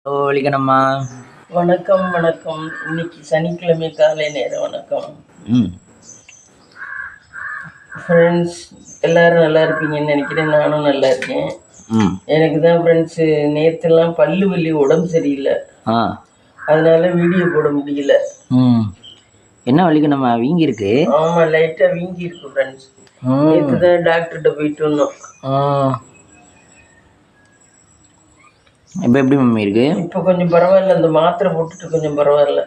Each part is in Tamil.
வலிக்கணும்மா. வணக்கம் வணக்கம். இன்னைக்கு சனிக்கிழமை காலை நேரம் வணக்கம். ஃப்ரெண்ட்ஸ் எல்லாரும் நல்லா இருப்பீங்கன்னு நினைக்கிறேன். நானும் நல்லா இருக்கேன். எனக்கு தான் ஃப்ரெண்ட்ஸு நேற்றுலாம் பல்லு வலி, உடம்பு சரியில்லை, அதனால வீடியோ போட முடியல. என்ன வலிக்கணும்மா? வீங்கி இருக்கு? ஆமாம், லைட்டாக வீங்கி இருக்கு ஃப்ரெண்ட்ஸ். நேற்று தான் டாக்டர்கிட்ட போயிட்டு வந்தோம். இப்போ எப்படி மம்மி இருக்கு? இப்போ கொஞ்சம் பரவாயில்ல, அந்த மாத்திரை போட்டுட்டு கொஞ்சம் பரவாயில்ல.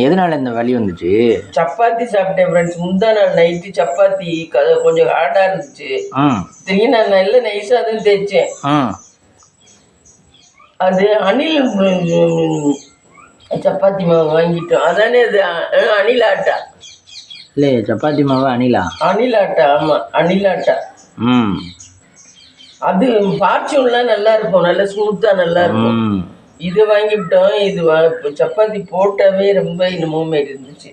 எதனால இந்த வலி வந்துச்சு? சப்பாத்தி சாப்பிட்டேன் ஃப்ரெண்ட்ஸ். முந்தா நாள் நைட்டு சப்பாத்தி கொஞ்சம் ஹார்டாக இருந்துச்சு. திடீர்னு நான் நல்ல நைஸாக தான் தேய்ச்சேன். அது அணில் சப்பாத்தி மாவு வாங்கிட்டோம். அதானே அது அணில் ஆட்டா? இல்லை, சப்பாத்தி மாவு அணிலா? அணில் ஆட்டா, ஆமாம் அணில் ஆட்டா. அது ஃபார்ச்சூன்லாம் நல்லா இருக்கும், நல்லா ஸ்மூத்தாக நல்லா இருக்கும். இது வாங்கிவிட்டோம். இது சப்பாத்தி போட்டாவே ரொம்ப இன்னமும் மாரி இருந்துச்சு.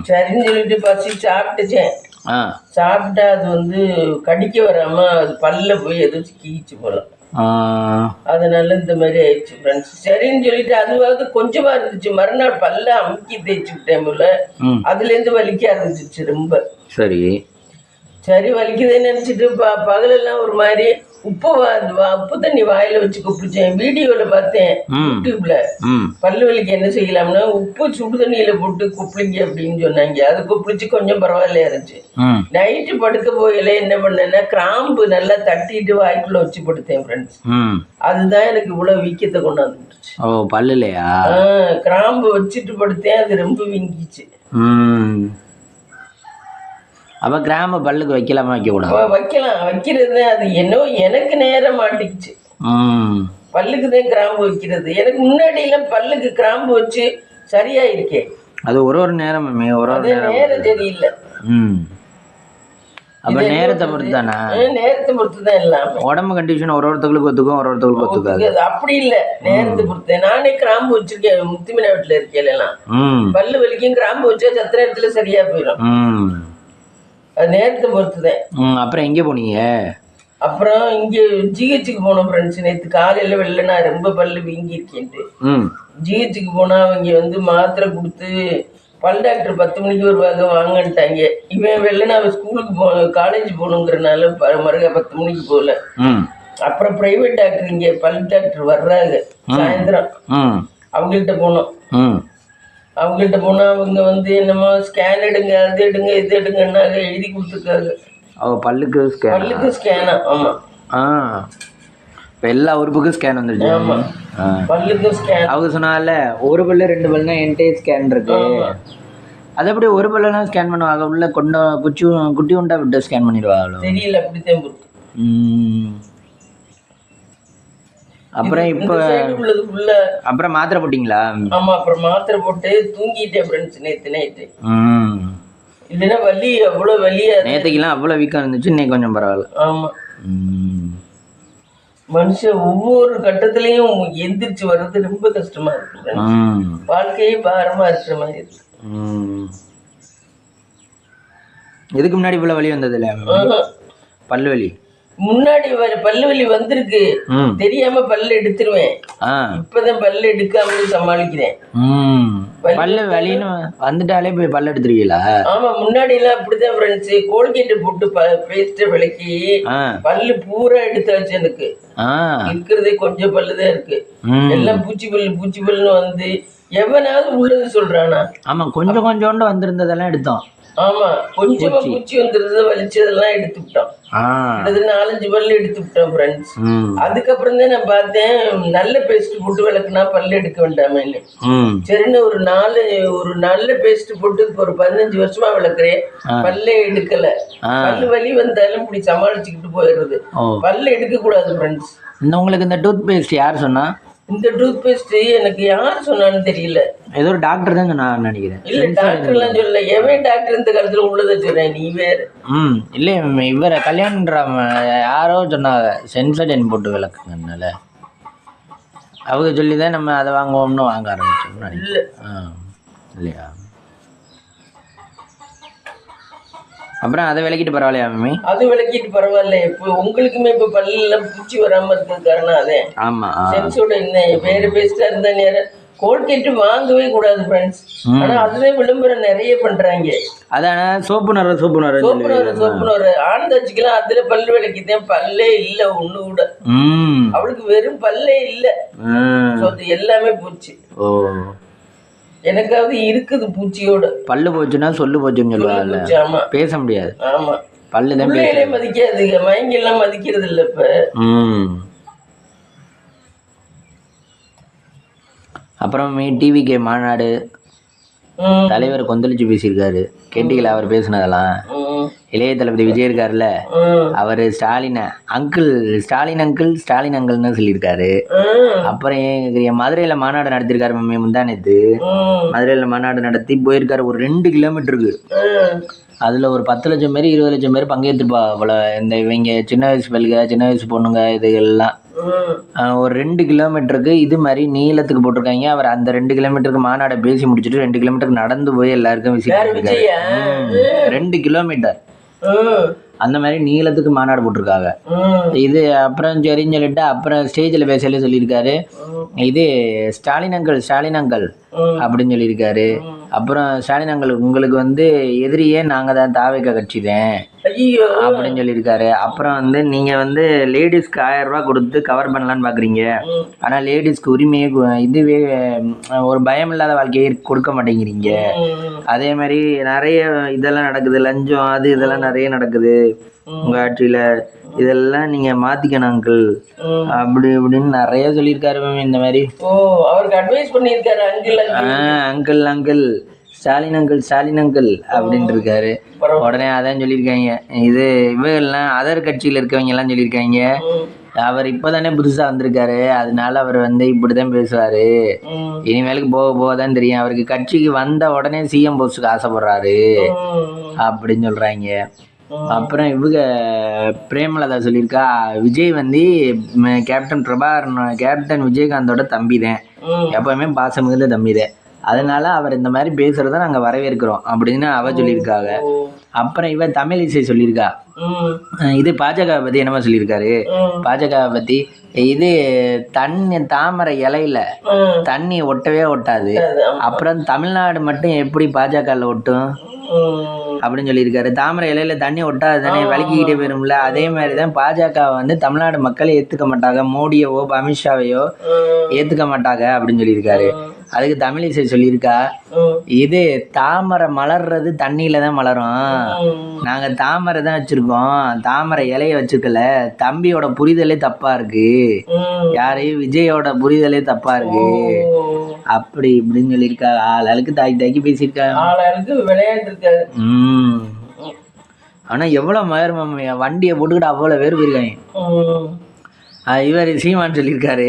சரின்னு சொல்லிட்டு பசி சாப்பிட்டுச்சேன். சாப்பிட்டா அது வந்து கடிக்க வராமல் அது பல்ல போய் எதாச்சும் கீச்சு போல. அதனால இந்த மாதிரி ஆயிடுச்சு ஃப்ரெண்ட்ஸ். சரின்னு சொல்லிட்டு அதுவாவது கொஞ்சமா இருந்துச்சு. மறுநாள் பல்ல அமுக்கி தேய்ச்சி விட்டேன் போல, அதுலேருந்து வலிக்க ஆரம்பிச்சிச்சு ரொம்ப. சரி வலிக்குதுன்னு நினச்சிட்டு பகலெல்லாம் ஒரு மாதிரி உப்பு தண்ணி வாயில வச்சு குப்பிச்சேன். வீடியோவில் பார்த்தேன் யூடியூப்ல. பல்லு வலிக்கு என்ன செய்யலாம்னா உப்பு சுடு தண்ணியில போட்டு குப்பிளிங்க அப்படின்னு சொன்னாங்க. அது குப்பிளிச்சு கொஞ்சம் பரவாயில்லையா இருந்துச்சு. நைட்டு படுக்க போயில என்ன பண்ணேன்னா கிராம்பு நல்லா தட்டிட்டு வாய்க்குள்ள வச்சு படுத்தேன் ஃப்ரெண்ட்ஸ். அதுதான் எனக்கு இவ்வளவு வீக்கத்தை கொண்டாந்துச்சு. பல்லுலையா? கிராம்பு வச்சுட்டு படுத்தேன், அது ரொம்ப வீங்கிச்சு. அப்போ கிராம்பு பல்லுக்கு வைக்கலாமா வைக்கக்கூடாது? வைக்கலாம், வைக்கிறது. அது என்னவோ எனக்கு நேரம் மாட்டிக்கிச்சு. பல்லுக்கு தான் கிராம்பு வைக்கிறது. எனக்கு முன்னாடி எல்லாம் பல்லுக்கு கிராம்பு வச்சு சரியா இருக்கேன். அது ஒரு நேரம் நேரம் தெரியல. அப்ப நேரத்தை பொறுத்து தானே? நேரத்தை பொறுத்து தான் எல்லாமே. உடம்பு கண்டிஷன் ஒருத்தவங்களுக்கு ஒத்துக்கும், ஒருத்தவங்களுக்கு ஒத்துக்காது. அப்படி இல்லை, நேரத்தை பொறுத்து. நானே கிராம்பு வச்சிருக்கேன். முத்துமினா வீட்டுல இருக்கேன் எல்லாம். பல்லு வலிக்கும் கிராம்பு வச்சா சத்த நேரத்துல சரியா போயிடும். அது நேரத்தை பொறுத்துதான். அப்புறம் எங்கே போனீங்க? அப்புறம் இங்கே ஜிஹெச்சுக்கு போனோம் ஃப்ரெண்ட்ஸ். நேற்று காலையில் வெளில நான் ரொம்ப பல்லு வீங்கியிருக்கேன்ட்டு ஜிஹெச்சுக்கு போனால் அவங்க வந்து மாத்திரை கொடுத்து பல் டாக்டர் 10 மணிக்கு வருவாங்க வாங்கன்ட்டாங்க. இவன் வெளில அவன் ஸ்கூலுக்கு காலேஜ் போகணுங்கிறனால மறுக 10 மணிக்கு போகல. அப்புறம் ப்ரைவேட் டாக்டர் இங்கே பல் டாக்டர் வர்றாங்க சாயந்தரம். அவங்கள்ட்ட போனோம். அவங்கள்ட்ட போனால் அவங்க வந்து என்னமோ ஸ்கேன் எடுங்க, அது எடுங்க, இது எடுங்கன்னாங்க, எழுதி கொடுத்துருக்காங்க. பல்லுக்கு ஸ்கேனா? ஆமாம். இப்போ எல்லா உறுப்புக்கும் ஸ்கேன் வந்துருச்சு. ஆமாம், பல்லுக்கு ஸ்கேன். அவங்க சொன்னால ஒரு பல்லு 2 பல்லுனா என்கிட்ட ஸ்கேன் இருக்கு. அது அப்படி ஒரு பல்லுலாம் ஸ்கேன் பண்ணுவாங்க? உள்ள குட்டி உண்டா விட்டு ஸ்கேன் பண்ணிடுவாங்க? தெரியல, அப்படித்தான் பொறுத்து. அப்புறம் இப்போ அப்புறம் மாத்திரை போட்டீங்களா? ஆமா, அப்புறம் மாத்திரை போட்டு தூங்கிட்டேன் ஃப்ரெண்ட்ஸ் நேற்று நைட்டு. இல்லைன்னா வலி அவ்வளோ வலியா. நேற்றுக்கெல்லாம் அவ்வளோ வீக்காக இருந்துச்சு, இன்னைக்கு கொஞ்சம் பரவாயில்ல. ஆமா, மனுஷன் ஒவ்வொரு கட்டத்திலையும் எந்திரிச்சு வர்றது ரொம்ப கஷ்டமா இருக்கு. வாழ்க்கையே பாரமா இருக்கிற மாதிரி இருக்கு. இதுக்கு முன்னாடி இவ்வளோ வலி வந்தது இல்லை? பல்லு வலி முன்னாடி பல்லு வலி வந்திருக்கு, தெரியாம பல்லு எடுத்துருவேன். இப்பதான் பல்லு எடுக்காம சமாளிக்கிறேன். பல்லு வலின்னு வந்துட்டாலே போய் பல்லு எடுத்துருவீங்களா? ஆமா, முன்னாடி எல்லாம் அப்படிதான் ஃப்ரெண்ட்ஸ். கோல்கேட் போட்டு பேஸ்ட் விளக்கி பல்லு பூரா எடுத்தாச்சு. எனக்கு இருக்கிறதே கொஞ்சம் பல்லுதான் இருக்கு. எல்லாம் பூச்சி பல்லுன்னு வந்து எவனாவது உள்ளது சொல்றானா? ஆமா, கொஞ்சம் கொஞ்சோண்டு வந்திருந்ததெல்லாம் எடுத்தோம். ஆமா, கொஞ்சமா பூச்சி வந்துருது, வலிச்சதெல்லாம் எடுத்து விட்டோம். 4-5 பல்லு எடுத்து விட்டோம் ஃப்ரெண்ட்ஸ். அதுக்கப்புறம் தான் நான் பார்த்தேன் நல்ல பேஸ்ட் போட்டு விளக்குனா பல்லு எடுக்க வேண்டாமேன்னு. சரின்னு ஒரு நல்ல பேஸ்ட் போட்டு ஒரு 15 வருஷமா விளக்குறேன், பல்லே எடுக்கல. பல்லு வலி வந்தாலும் இப்படி சமாளிச்சுக்கிட்டு போயிடுறது. பல்லு எடுக்க கூடாது ஃப்ரெண்ட்ஸ். உங்களுக்கு இந்த டூத் பேஸ்ட் யார் சொன்னா? இந்த டூத் பேஸ்ட் எனக்கு யார் சொன்னான்னு தெரியல. ஏதோ ஒரு டாக்டர் தான் நான் நினைக்கிறேன். இல்ல, டாக்டர்லாம் சொல்லல. எவன் டாக்டர் இந்த காலத்துல உள்ளதை சொல்றேன், நீ வேற. இல்லை, இவரை கல்யாணம் யாரோ சொன்னாங்க சென்சடைன் போட்டு விளக்குங்கனால. அவங்க சொல்லி தான் நம்ம அதை வாங்குவோம்னு வாங்க ஆரம்பிச்சோம். இல்லை இல்லையா? அப்புறம் அதை விளக்கிட்டு பரவாயில்லையா மம்மி? அது விளக்கிட்டு பரவாயில்ல. இப்போ உங்களுக்குமே இப்போ பல்லுல பூச்சி வராம இருக்கிறது காரணம் அதே. ஆமா. சென்ஸோட என்ன வேற பேஸ்டா இருந்தா நேரம் கோல்கேட் வாங்கவே கூடாது ஃப்ரெண்ட்ஸ். ஆனா அதுதான் விளம்பரம் நிறைய பண்றாங்க. அதான சோப்புனர் ஆனந்தாச்சிக்கெல்லாம் அதுல பல்லு விளக்கிதான் பல்லே இல்ல ஒண்ணு கூட. அவளுக்கு வெறும் பல்லே இல்ல, எல்லாமே பூச்சி. எனக்காவது இருக்குது பூச்சியோட. பல்லு போச்சுன்னா சொல்லு போச்சுன்னு சொல்லுவாங்க. ஆமா, பேச முடியாது. ஆமா, பல்லுதான் மதிக்காதுங்க. மயங்கி எல்லாம் மதிக்கிறது இல்ல இப்ப. அப்புறம் டிவிக்கு மாநாடு தலைவர் கொந்தளிச்சு பேசியிருக்காரு. கேட்டீங்களா அவர் பேசினதெல்லாம்? இளைய தளபதி விஜய் இருக்காருல்ல, அவர் ஸ்டாலின் அங்கிள்னு சொல்லியிருக்காரு. அப்புறம் மதுரையில மாநாடு நடத்திருக்காரு மம்மி. முந்தானேத்து மதுரையில மாநாடு நடத்தி போயிருக்காரு. ஒரு 2 கிலோமீட்டருக்கு. அதில் ஒரு 10 லட்சம் பேர் 20 லட்சம் பேர் பங்கேற்றுப்பா போல. இந்த இவங்க சின்ன வயசு பல்க சின்ன வயசு பொண்ணுங்க இதுகள்லாம் ஒரு 2 கிலோமீட்டருக்கு இது மாதிரி நீளத்துக்கு போட்டிருக்காங்க. அவர் அந்த 2 கிலோமீட்டருக்கு மாநாடை பேசி முடிச்சுட்டு 2 கிலோமீட்டருக்கு நடந்து போய் எல்லாருக்கும் விசிட் பண்ணிருக்காரு. 2 கிலோமீட்டர் அந்த மாதிரி நீளத்துக்கு மாநாடு போட்டிருக்காங்க. இது அப்புறம் சரின்னு சொல்லிட்டு அப்புறம் ஸ்டேஜில் பேசல சொல்லியிருக்காரு, இது ஸ்டாலின் அங்கிள் அப்படின்னு சொல்லியிருக்காரு. அப்புறம் ஸ்டாலின் அங்கிள் உங்களுக்கு எதிரியே நாங்கள் தான், தாவேக கட்சி தான் அப்படின்னு சொல்லியிருக்காரு. அப்புறம் நீங்கள் லேடிஸ்க்கு 1000 ரூபா கொடுத்து கவர் பண்ணலான்னு பார்க்குறீங்க, ஆனால் லேடிஸ்க்கு உரிமையே இதுவே ஒரு பயம் இல்லாத வாழ்க்கையை கொடுக்க மாட்டேங்கிறீங்க. அதே மாதிரி நிறைய இதெல்லாம் நடக்குது, லஞ்சம் அது இதெல்லாம் நிறைய நடக்குது உங்கள் ஆட்சியில், இதெல்லாம் நீங்கள் மாற்றிக்கணும் அங்கிள் அப்படி இப்படின்னு நிறைய சொல்லியிருக்காரு மேம். இந்த மாதிரி அவருக்கு அட்வைஸ் பண்ணியிருக்காரு. அங்கிள் ஸ்டாலின் அங்கிள் அப்படின்ட்டு இருக்காரு. உடனே அதான் சொல்லியிருக்காங்க, இது இவங்கெல்லாம் அதர் கட்சியில் இருக்கவங்க எல்லாம் சொல்லியிருக்காங்க, அவர் இப்போதானே புதுசாக வந்திருக்காரு, அதனால அவர் இப்படிதான் பேசுவார், இனிமேலுக்கு போக போக தான் தெரியும், அவருக்கு கட்சிக்கு வந்த உடனே சிஎம் போஸ்ட்டுக்கு ஆசைப்படுறாரு அப்படின்னு சொல்கிறாங்க. அப்புறம் இவங்க பிரேமலதா சொல்லியிருக்கா, விஜய் கேப்டன் விஜயகாந்தோட தம்பி தான், எப்பவுமே பாசம் மிகுந்த தம்பி தான், அதனால அவர் இந்த மாதிரி பேசுறத நாங்கள் வரவேற்கிறோம் அப்படின்னு அவ சொல்லியிருக்காங்க. அப்புறம் இவன் தமிழிசை சொல்லியிருக்கா, இது பாஜக பற்றி என்னமா சொல்லியிருக்காரு, பாஜக பற்றி இது தாமரை இலையில தண்ணி ஒட்டவே ஒட்டாது, அப்புறம் தமிழ்நாடு மட்டும் எப்படி பாஜகவில் ஒட்டும் அப்படின்னு சொல்லியிருக்காரு. தாமரை இலையில தண்ணி ஒட்டாது தானே, வலிக்கிட்டே போயிரும்ல, அதே மாதிரி தான் பாஜக தமிழ்நாடு மக்களை ஏற்றுக்க மாட்டாங்க, மோடியவோ அமித்ஷாவையோ ஏற்றுக்க மாட்டாங்க அப்படின்னு சொல்லியிருக்காரு. அதுக்கு தமிழிசை சொல்லியிருக்கா, இது தாமரை மலர்றது தண்ணியில தான் மலரும், நாங்க தாமரை தான் வச்சிருக்கோம், தாமரை இலைய வச்சிருக்கல, தம்பியோட புரிதலே தப்பா இருக்கு, யாரையும் விஜயோட புரிதலே தப்பா இருக்கு அப்படி இப்படின்னு சொல்லியிருக்கா. ஆளுக்கு தாக்கி பேசியிருக்காங்க, விளையாண்டுருக்காரு. ஆனா எவ்வளவு மயர் வண்டியை போட்டுக்கிட்டு அவ்வளவு பேர் போயிருக்காங்க. இவர் சீமான் சொல்லியிருக்காரு,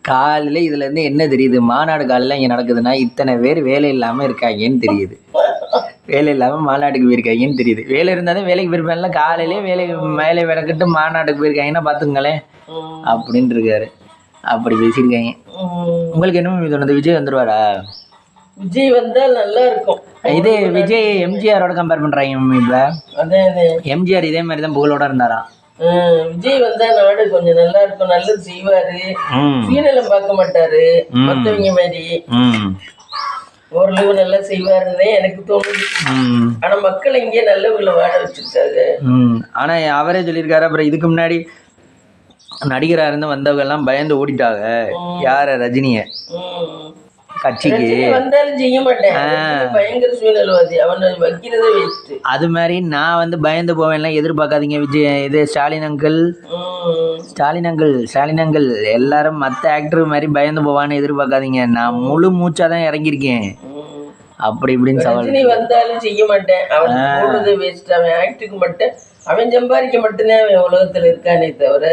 காலையில் இதுல இருந்து என்ன தெரியுது, மாநாடு காலையில் இங்கே நடக்குதுன்னா இத்தனை பேர் வேலை இல்லாமல் இருக்காங்கன்னு தெரியுது, வேலை இல்லாமல் மாநாட்டுக்கு போயிருக்காங்கன்னு தெரியுது. வேலை இருந்தாலும் வேலைக்கு போயிருப்பாங்கல்ல, காலையிலே வேலை விளக்கிட்டு மாநாட்டுக்கு போயிருக்காங்கன்னா பார்த்துங்களேன் அப்படின்ட்டு இருக்காரு. அப்படி பேசியிருக்காங்க. உங்களுக்கு என்ன தோணுது, விஜய் வந்துருவாரா? விஜய் வந்தால் நல்லா இருக்கும். இது விஜய் எம்ஜிஆரோட கம்பேர் பண்றாங்க. இப்ப எம்ஜிஆர் இதே மாதிரி தான் புகழோட இருந்தாராம். விஜய் வந்தா நாடு கொஞ்சம் நல்லா இருக்கும், நல்லது செய்வாரு, சீனலம் பார்க்க மாட்டாரு மத்தவங்க மாதிரி, ஓரளவு நல்லா செய்வாருன்னே எனக்கு தோணுது. ஆனா மக்கள் இங்கே நல்லவங்களை வாழ வச்சிருக்காங்க. ஆனா அவரே சொல்லியிருக்காரு, அப்புறம் இதுக்கு முன்னாடி நடிகரா இருந்து வந்தவங்க எல்லாம் பயந்து ஓடிட்டாங்க. யார? ரஜினிய கட்சிக்கு வந்தாலும் செய்ய மாட்டேன், பயங்கர சுயநலவாதி, அவனை வைக்கிறதே வேஸ்ட். அது மாதிரி நான் பயந்து போவேன்லாம் எதிர்பார்க்காதீங்க. விஜய் இது ஸ்டாலின் அங்கிள் எல்லாரும் மற்ற ஆக்டர் மாதிரி பயந்து போவான்னு எதிர்பார்க்காதீங்க. நான் முழு மூச்சாதான் இறங்கியிருக்கேன். அப்படி இப்படின்னு சவால் வந்தாலும் செய்ய மாட்டேன், அவன் போடுறது வேஸ்ட். அவன் ஆக்டுக்கு மட்டும் அவன் சம்பாதிக்க மட்டும்தான் அவன் உலகத்துல இருக்கானே தவிர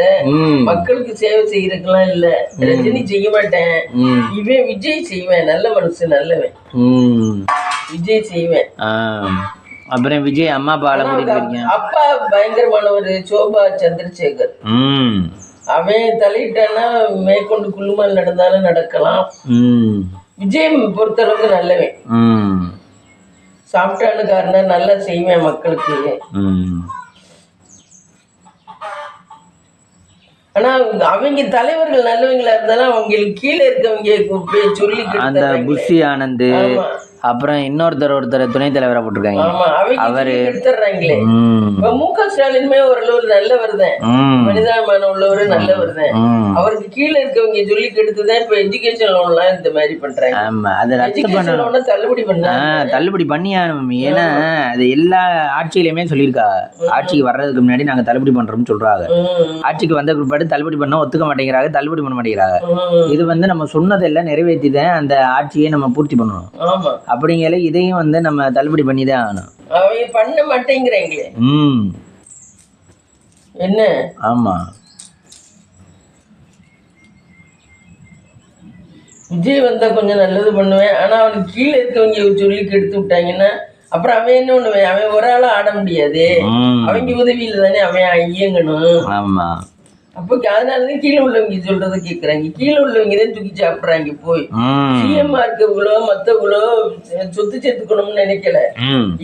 மக்களுக்கு சேவை செய்யறதுக்கெல்லாம் இல்ல. ரஜினி செய்ய மாட்டேன், இவன் விஜய் செய்வேன், நல்ல மனுஷன், நல்லவன் விஜய் செய்வேன். அப்புறம் விஜய் அம்மா அப்பா பயங்கரமானவர், சோபா சந்திரசேகர், அவன் தலையிட்டானா மேற்கொண்டு குழுமல் நடந்தாலும் நடக்கலாம். விஜய் பொறுத்தளவுக்கு நல்லவன். சாப்பிட்டான்னு காரணம் நல்லா செய்வேன் மக்களுக்கு. ஆனா அவங்க தலைவர்கள் நல்லவங்களா இருந்தாலும் அவங்களுக்கு கீழே இருக்கவங்க சொல்லி அந்த புஷி ஆனந்த், அப்புறம் ஒருத்தர் துணைத் தலைவரா போட்டிருக்காங்க. அவரு எடுத்துறாங்களே. மு.க. ஸ்டாலினுமே ஓரளவு நல்லவர் தான், மனிதாபிமானம் உள்ளவரு, நல்லவர் தான். அவருக்கு கீழே இருக்கவங்க சொல்லி கெடுத்துதான் இப்ப எஜுகேஷன் லோன் எல்லாம் இந்த மாதிரி பண்றாங்க. ஆமா, அது தள்ளுபடி பண்ணியானும். ஏன்னா அது எல்லா ஆட்சியிலுமே சொல்லியிருக்கா, ஆட்சிக்கு வர்றதுக்கு முன்னாடி நாங்க தள்ளுபடி பண்றோம்னு சொல்றாங்க. ஆட்சிக்கு வந்த பிற்பாடு தள்ளுபடி பண்ண ஒத்துக்க மாட்டேங்கிறாங்க, தள்ளுபடி பண்ண மாட்டேங்கிறாங்க. இது நம்ம சொன்னதெல்லாம் நிறைவேற்றிதான் அந்த ஆட்சியை நம்ம பூர்த்தி பண்ணணும். அப்படிங்கல இதையும் நம்ம தள்ளுபடி பண்ணிதான் ஆகணும். அவங்க பண்ண மாட்டேங்கிறாங்களே. என்ன? ஆமா, விஜய் வந்தா கொஞ்சம் நல்லது பண்ணுவேன். ஆனா அவனுக்கு கீழே இருக்கவங்க சொல்லி கெடுத்து விட்டாங்கன்னா அப்புறம் அவன் என்ன பண்ணுவேன்? அவன் ஒரு ஆளா ஆட முடியாது, அவங்க உதவியில தானே அவன் இயங்கணும். ஆமா, அப்போ அதனாலதான் கீழே உள்ளவங்க சொல்றதை கேட்கறாங்க. கீழே உள்ளவங்க தான் தூக்கி சாப்பிடுறாங்க. போய் சிஎம்மா இருக்கவங்களோ மத்தவங்களோ சொத்து சேர்த்துக்கணும்னு நினைக்கல.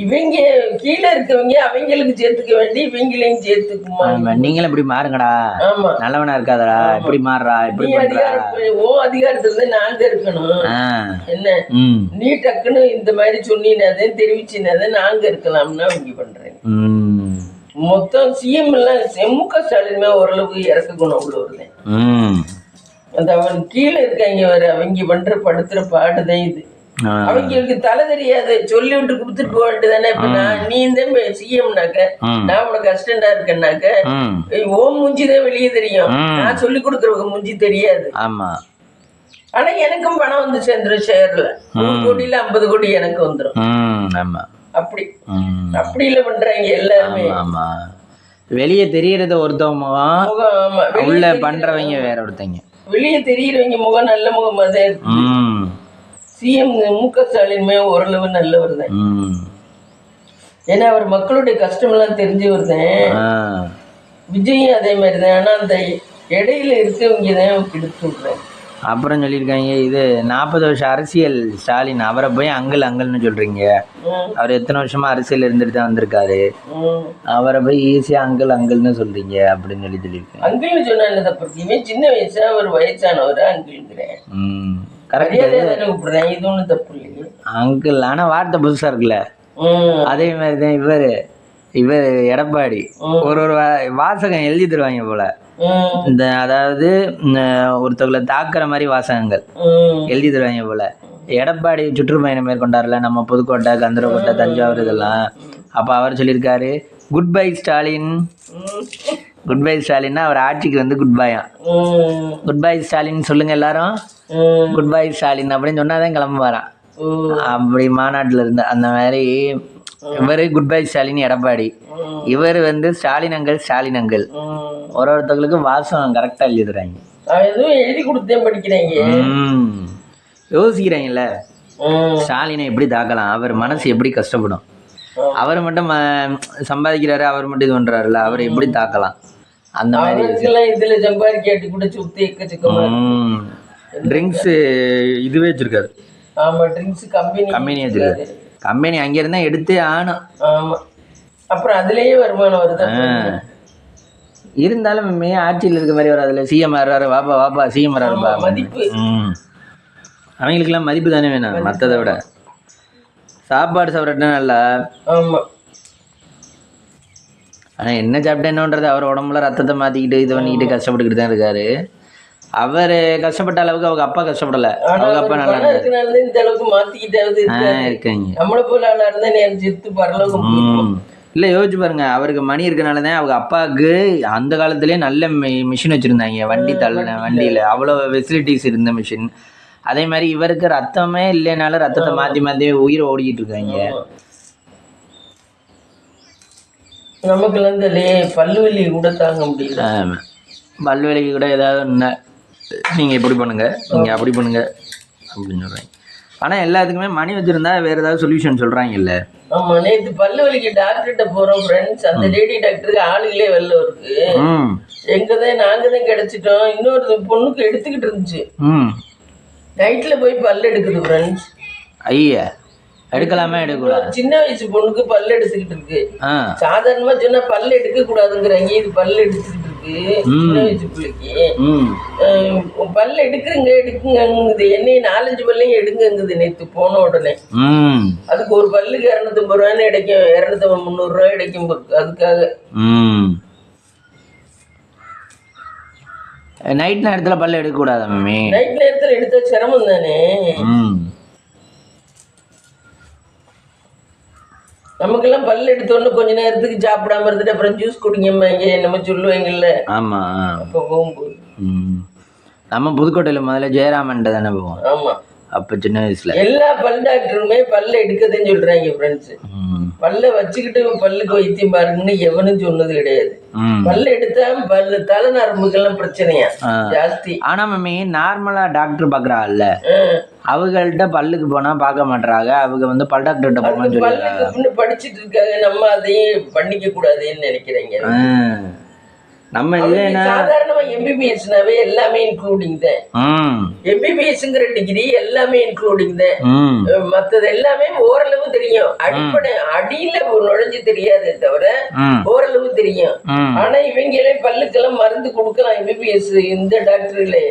இவங்க கீழே இருக்கவங்க அவங்களுக்கு சேர்த்துக்க வேண்டி இவங்களையும் சேர்த்துக்குமா. நீங்களும் இப்படி மாறுங்கடா, ஆமா, நல்லவனா இருக்காதடா, இப்படி மாறுறா, இப்படி அதிகாரத்துல நாங்க இருக்கணும். என்ன நீ டக்குன்னு இந்த மாதிரி சொன்னீனாதே தெரிவிச்சினாதே நாங்க இருக்கலாம்னு அவங்க பண்றேன். மொத்தம் சிஎம் எல்லாம் மு.க. ஸ்டாலின் ஓரளவுக்கு இறக்க குணம் உள்ளவரு. அந்த அவன் கீழே இருக்காங்க அவங்க பண்ற படுத்துற பாடுதான் இது. அவங்களுக்கு தலை தெரியாது, சொல்லி விட்டு கொடுத்துட்டு போக வேண்டியதானே. இப்ப நீ இந்த சிஎம்னாக்க நான் உனக்கு அசிஸ்டண்டா இருக்கேன்னாக்க ஓ மூஞ்சிதான் வெளியே தெரியும், நான் சொல்லி கொடுக்கறவங்க மூஞ்சி தெரியாது. ஆனா எனக்கும் பணம் வந்து சேர்ந்துரும். ஷேர்ல 100 கோடியில 50 கோடி எனக்கு வந்துடும். அப்படி இல்ல பண்றாங்க எல்லாருமே. வெளியே தெரியறத ஒருத்தவங்க, உள்ள பண்றவங்க வேற ஒருத்தங்க. வெளியே தெரியறவங்க முகம் நல்ல முகமா தான் இருக்கு. சிஎம் மு.க. ஸ்டாலினுமே ஓரளவு நல்லவர் தான். ஏன்னா அவர் மக்களுடைய கஷ்டம் எல்லாம் தெரிஞ்சவர் தான். விஜயும் அதே மாதிரி தான். ஆனா அந்த இடையில இருக்கவங்க தான் கெடுத்து விடுறாங்க. அப்புறம் சொல்லியிருக்காங்க, இது 40 வருஷம் அரசியல் ஸ்டாலின், அவரை போய் அங்கல்னு சொல்றீங்க. அவர் எத்தனை வருஷமா அரசியல் இருந்துட்டு தான் வந்திருக்காரு, அவரை போய் ஈஸியா அங்கல்னு சொல்றீங்க அப்படின்னு சொல்லியிருக்காங்க. அங்கிள்னு சொன்னா சின்ன வயசா ஒரு வயசானவர் அங்கிள்ங்கிறேன். கூப்பிடுறேன், இது ஒன்றும் தப்பு இல்லையே அங்கிள். ஆனா வார்த்தை புதுசா இருக்குல்ல. அதே மாதிரிதான் இவர் எடப்பாடி ஒரு வாசகம் எழுதி தருவாங்க போல. இந்த அதாவது ஒருத்தவங்களை தாக்குற மாதிரி வாசகங்கள் எழுதி தருவாங்க போல. எடப்பாடி சுற்றுப்பயணம் மேற்கொண்டார்ல, நம்ம புதுக்கோட்டை, கந்தரக்கோட்டை, தஞ்சாவூர் இதெல்லாம். அப்ப அவர் சொல்லியிருக்காரு, good bye Stalin. Good bye ஸ்டாலின்னா அவர் ஆட்சிக்கு குட் பையா. குட் பை ஸ்டாலின் சொல்லுங்க எல்லாரும், குட் பை ஸ்டாலின் அப்படின்னு சொன்னாதான் கிளம்புவாரான். அப்படி மாநாட்டுல இருந்து அந்த மாதிரி இவரு குட் பை ஸ்டாலின் எடப்பாடி, இவர் ஸ்டாலின் அங்கிள். ஒருத்தவங்களுக்கு வாசம் கரெக்டா எழுதுறாங்க. எழுதி கொடுத்தே படிக்கிறாங்க. யோசிக்கிறாங்கல்ல, ஸ்டாலினை எப்படி தாக்கலாம், அவர் மனசு எப்படி கஷ்டப்படும், அவர் மட்டும் சம்பாதிக்கிறாரு, அவர் மட்டும் இது பண்றாருல்ல, அவர் எப்படி தாக்கலாம். அந்த மாதிரி இதுல சம்பாதிக்காட்டி கூட சுத்தி எக்கச்சக்கமா ட்ரிங்க்ஸ் இதுவே வச்சிருக்காரு. ஆமா, ட்ரிங்க்ஸ் கம்பெனி வச்சிருக்காரு. கம்பெனி அங்க இருந்தா எடுத்தே ஆனும். ஆமா, அப்புறம் அதுலயே வருமானம் வருது. இருந்தாலும் ஆட்சியில் இருக்க மாதிரி வராதுல. சிஎம் வர்றாரு, வாப்பா சிஎம் வர்றாருப்பா, மதிப்பு. அவங்களுக்கெல்லாம் மதிப்பு தானே வேணும், மற்றதை விட. சாப்பாடு சாப்பிட்றா நல்லா. ஆமா, ஆனா என்ன சாப்பிட்டா என்னன்றது, அவர் உடம்புல ரத்தத்தை மாத்திக்கிட்டு இது பண்ணிக்கிட்டு கஷ்டப்பட்டுக்கிட்டு தான் இருக்காரு. அவர் கஷ்டப்பட்ட அளவுக்கு அவங்க அப்பா கஷ்டப்படல. அவங்க அப்பா நல்லா இந்த அளவுக்கு மாத்திக்கிட்டாவது இருக்காங்க. நம்மள போல ஆளா இருந்தா செத்து பரலோகம். இல்லை, யோசிச்சு பாருங்க, அவருக்கு மணி இருக்கனால தான் அவங்க அப்பாவுக்கு அந்த காலத்துலேயே நல்ல மிஷின் வச்சுருந்தாங்க. வண்டி வண்டியில் அவ்வளோ ஃபெசிலிட்டிஸ் இருந்த மிஷின். அதே மாதிரி இவருக்கு ரத்தமே இல்லைனாலும் ரத்தத்தை மாற்றி மாற்றி உயிரை ஓடிக்கிட்டு இருக்காங்க. நமக்குலாம் பல்வலி கூட தாங்க முடியல. பல்வலிக்கு கூட ஏதாவது ஒன்று நீங்கள் இப்படி பண்ணுங்க, நீங்கள் அப்படி பண்ணுங்க அப்படின்னு சொல்கிறாங்க. ஆனால் எல்லாத்துக்குமே மணி வச்சுருந்தா வேறு ஏதாவது சொல்யூஷன் சொல்கிறாங்கல்ல. ஆமாம், நேற்று பல்லு வலிக்கு டாக்டர்கிட்ட போகிறோம் ஃப்ரெண்ட்ஸ். அந்த லேடி டாக்டருக்கு ஆளுகளே வெளில இருக்கு. எங்கே தான் நாங்கள் தான் கிடச்சிட்டோம். இன்னொரு பொண்ணுக்கு எடுத்துக்கிட்டு இருந்துச்சு. நைட்டில் போய் பல்லு எடுக்குது ஃப்ரெண்ட்ஸ். ஐயா, எடுக்கலாமா எடுக்கக்கூடாது? சின்ன வயசு பொண்ணுக்கு பல்லு எடுத்துக்கிட்டு இருக்கு. ஆ சாதாரணமா சொன்னா பல்லு எடுக்க கூடாதுங்கிறாங்க, இது பல்லு எடுத்துக்கிட்டு இருக்கு சின்ன வயசு பிள்ளைக்கு. பல்லு எடுக்குங்க என்னைய 4-5 பல்லையும் எடுங்குது நேற்று போன உடனே. அதுக்கு ஒரு பல்லுக்கு 250 ரூபான்னு கிடைக்கும், 250-300 ரூபாய் கிடைக்கும் அதுக்காக. நைட் நேரத்துல பல்லு எடுக்க கூடாதா மம்மி? நைட் நேரத்துல எடுத்தா சிரமம் தானே. நமக்கெல்லாம் பல்லு எடுத்தோன்னு கொஞ்ச நேரத்துக்கு சாப்பிடாம இருந்துட்டு அப்புறம் ஜூஸ் குடிங்க நம்ம சொல்லுவாங்கல்ல. ஆமா. அப்ப போகும்போது நம்ம புதுக்கோட்டையில முதல்ல ஜெயராமன் தானே போவோம். ஆமா. அப்ப சின்ன வயசுல எல்லா பல் டாக்டருமே பல்ல எடுக்கதான் சொல்றாங்க ஃப்ரெண்ட்ஸ். பல்ல வச்சுக்கிட்டு பல்லுக்கு வைத்தியம் பாருங்கன்னு எவனும் சொன்னது கிடையாது. பல்ல எடுத்தா பல்லு தலை நரம்புக்கெல்லாம் பிரச்சனையா ஜாஸ்தி. ஆனா மம்மி நார்மலா டாக்டர் பாக்குறாங்கல்ல, அவங்கள்ட்ட பல்லுக்கு போனா பார்க்க மாட்டாங்க, அவங்க பல் டாக்டர்கிட்ட போகணும்னு பல்லுக்கு படிச்சுட்டு இருக்காங்க. நம்ம அதையும் பண்ணிக்க கூடாதுன்னு நினைக்கிறீங்க. நம்ம இல்லைன்னா சாதாரணமா எம்பிபிஎஸ்னாவே எல்லாமே இன்க்ளூடிங் தான். எம்பிபிஎஸ்ங்கிற டிகிரி எல்லாமே இன்க்ளூடிங் தான். மற்றது எல்லாமே ஓரளவு தெரியும், அடிப்படை அடியில நுழைஞ்சு தெரியாதே தவிர ஓரளவு தெரியும். ஆனா இவங்களே பல்லுக்கெல்லாம் மருந்து கொடுக்கலாம் எம்பிபிஎஸ் இந்த டாக்டர்களே.